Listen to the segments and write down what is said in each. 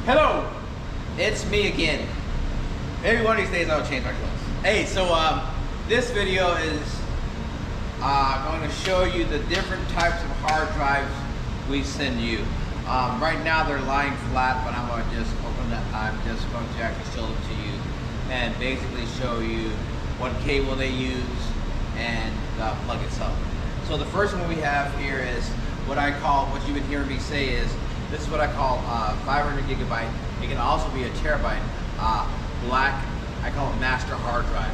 Hello, it's me again. Maybe one of these days I'll change my clothes. Hey, so this video is going to show you the different types of hard drives we send you. Right now they're lying flat, but I'm going to just open that. I'm just going to actually show them to you and basically show you what cable they use and the plug itself. So the first one we have here is what I call, what you've been hearing me say is, this is what I call 500 gigabyte. It can also be a terabyte. Black, I call it master hard drive.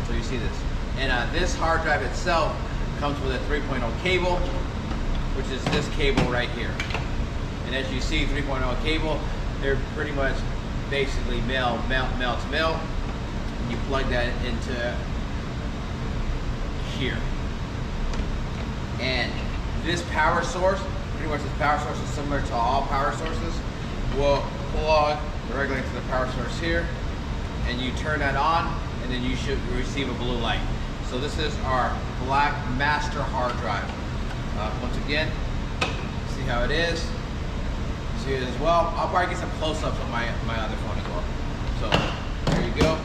So you see this. And this hard drive itself comes with a 3.0 cable, which is this cable right here. And as you see, 3.0 cable, they're pretty much basically male to male. And you plug that into here. And this power source, pretty much this power source is similar to all power sources. We'll plug directly into the power source here, and you turn that on, and then you should receive a blue light. So this is our black master hard drive. Once again, see how it is. See it as well. I'll probably get some close-ups on my other phone as well. So there you go.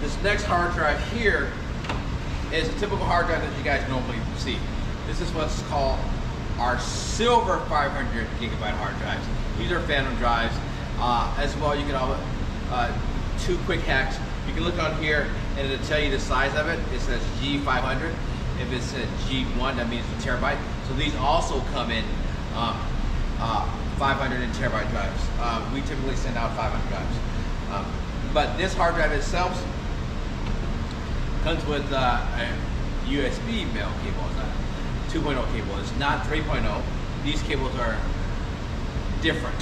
This next hard drive here is a typical hard drive that you guys normally see. This is what's called our silver 500 gigabyte hard drives. These are phantom drives. As well, you can two quick hacks. You can look on here and it'll tell you the size of it. It says G500. If it says G1, that means a terabyte. So these also come in 500 and terabyte drives. We typically send out 500 drives. But this hard drive itself comes with a USB male cable. It's a 2.0 cable. It's not 3.0. These cables are different.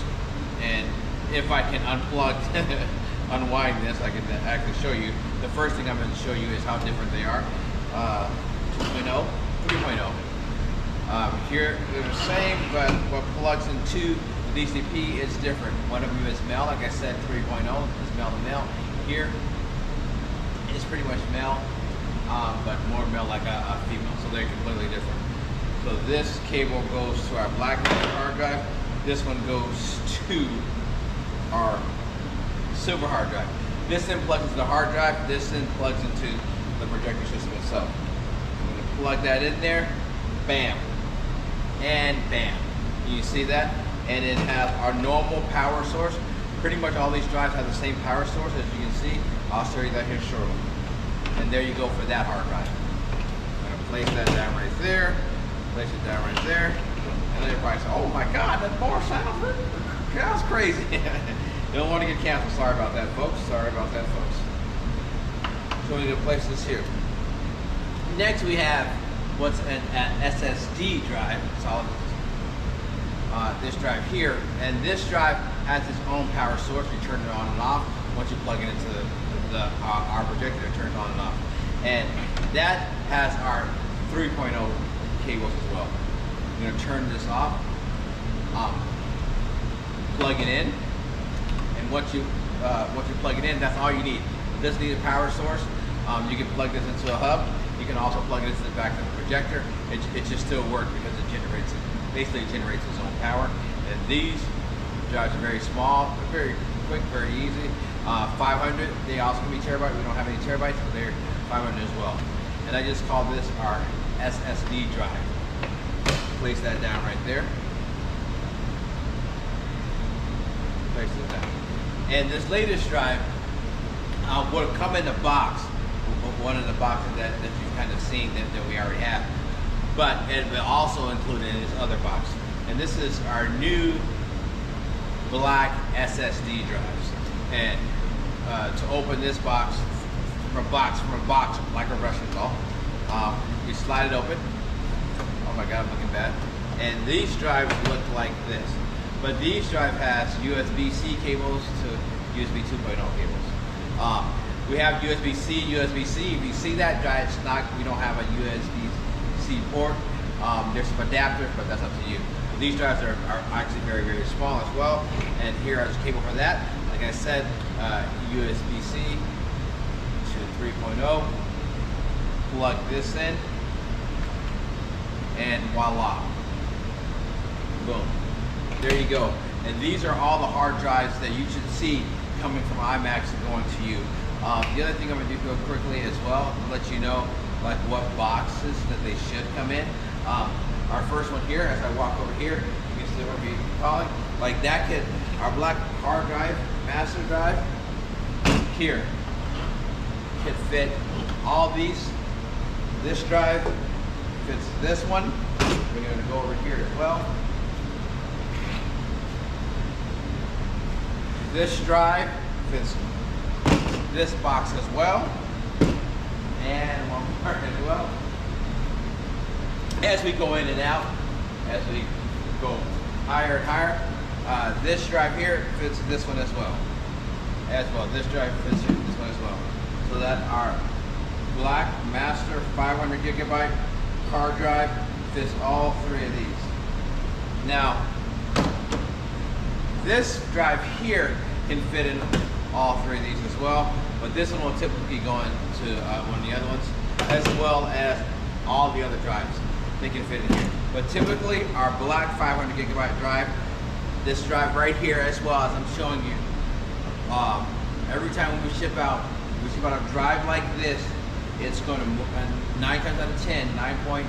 And if I can unwind this, I can actually show you. The first thing I'm going to show you is how different they are. 2.0, 3.0. Here they're the same, but what plugs into the DCP is different. One of them is male, like I said, 3.0 is male to male. Here is pretty much male, but more male like a female, so they're completely different. So this cable goes to our black hard drive. This one goes to our silver hard drive. This then plugs into the hard drive. This then plugs into the projector system itself. I'm going to plug that in there. Bam. And bam. You see that? And it has our normal power source. Pretty much all these drives have the same power source, as you can see. I'll show you that here shortly. And there you go for that hard drive. I'm going to place that down right there. Place it down right there. And then everybody says, oh my God, that bar sounds crazy. You don't want to get canceled. Sorry about that, folks. Sorry about that, folks. So we're going to place this here. Next we have what's an SSD drive. Solid. This drive here, and this drive has its own power source. You turn it on and off. Once you plug it into our projector, it turns on and off. And that has our 3.0 cables as well. I'm going to turn this off, plug it in, and once you plug it in, that's all you need. It doesn't need a power source. You can plug this into a hub. You can also plug it into the back of the projector. It just still works because it generates its own power. And these drives are very small, they're very quick, very easy. 500, they also can be terabyte. We don't have any terabytes, but they're 500 as well. And I just call this our SSD drive. Place that down right there. Place it down. And this latest drive will come in the box, one of the boxes that you've kind of seen that we already have. But it will also include in this other box. And this is our new black SSD drives. And to open this box, from a box like a Russian doll, you slide it open. Oh my God, I'm looking bad. And these drives look like this. But these drive has USB-C cables to USB 2.0 cables. We have USB-C, USB-C. If you see that drive, it's not, we don't have a USB-C port. There's some adapters, but that's up to you. These drives are actually very, very small as well. And here is a cable for that. Like I said, USB-C to 3.0. Plug this in, and voila. boom. There you go. And these are all the hard drives that you should see coming from IMAX and going to you. The other thing I'm going to do real quickly as well, to let you know like what boxes that they should come in. Our first one here, as I walk over here, you can see what we're calling. Like that kit, our black hard drive, master drive, here, could fit all these. This drive fits this one. We're going to go over here as well. This drive fits this box as well. And one more as well. As we go in and out, as we go higher and higher, this drive here fits this one as well. This drive fits this one as well. So that our black master 500 gigabyte hard drive fits all three of these. Now, this drive here can fit in all three of these as well, but this one will typically go into one of the other ones, as well as all the other drives. They can fit in here. But typically, our black 500 gigabyte drive, this drive right here, as well as I'm showing you, every time when we ship out a drive like this, it's going to, 9 times out of 10, 9.9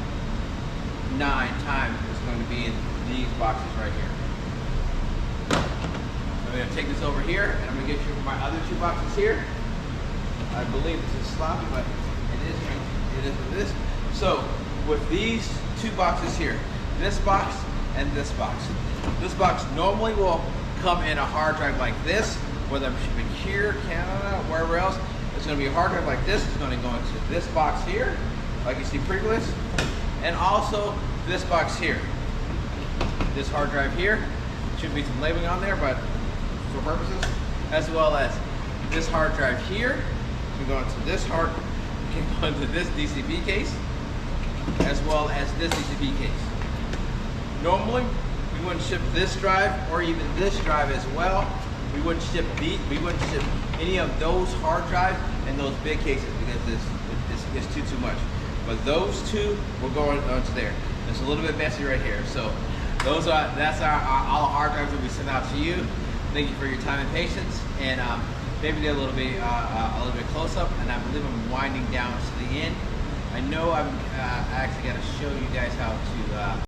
times it's going to be in these boxes right here. I'm going to take this over here, and I'm going to get you my other two boxes here. I believe this is sloppy, but it is what it is. So, with these two boxes here, this box and this box. This box normally will come in a hard drive like this, whether I'm shipping here, Canada, wherever else. It's going to be a hard drive like this. It's going to go into this box here, like you see previous, and also this box here. This hard drive here, should be some labeling on there, but for purposes, as well as this hard drive here, can go into this can go into this DCP case, as well as this DCP case. Normally, we wouldn't ship this drive or even this drive as well. We wouldn't ship any of those hard drives in those big cases because it's too much. But those two will go onto there. It's a little bit messy right here. So that's all hard drives that we send out to you. Thank you for your time and patience. And maybe a little bit close up. And I believe I'm winding down to the end. I know I actually got to show you guys how to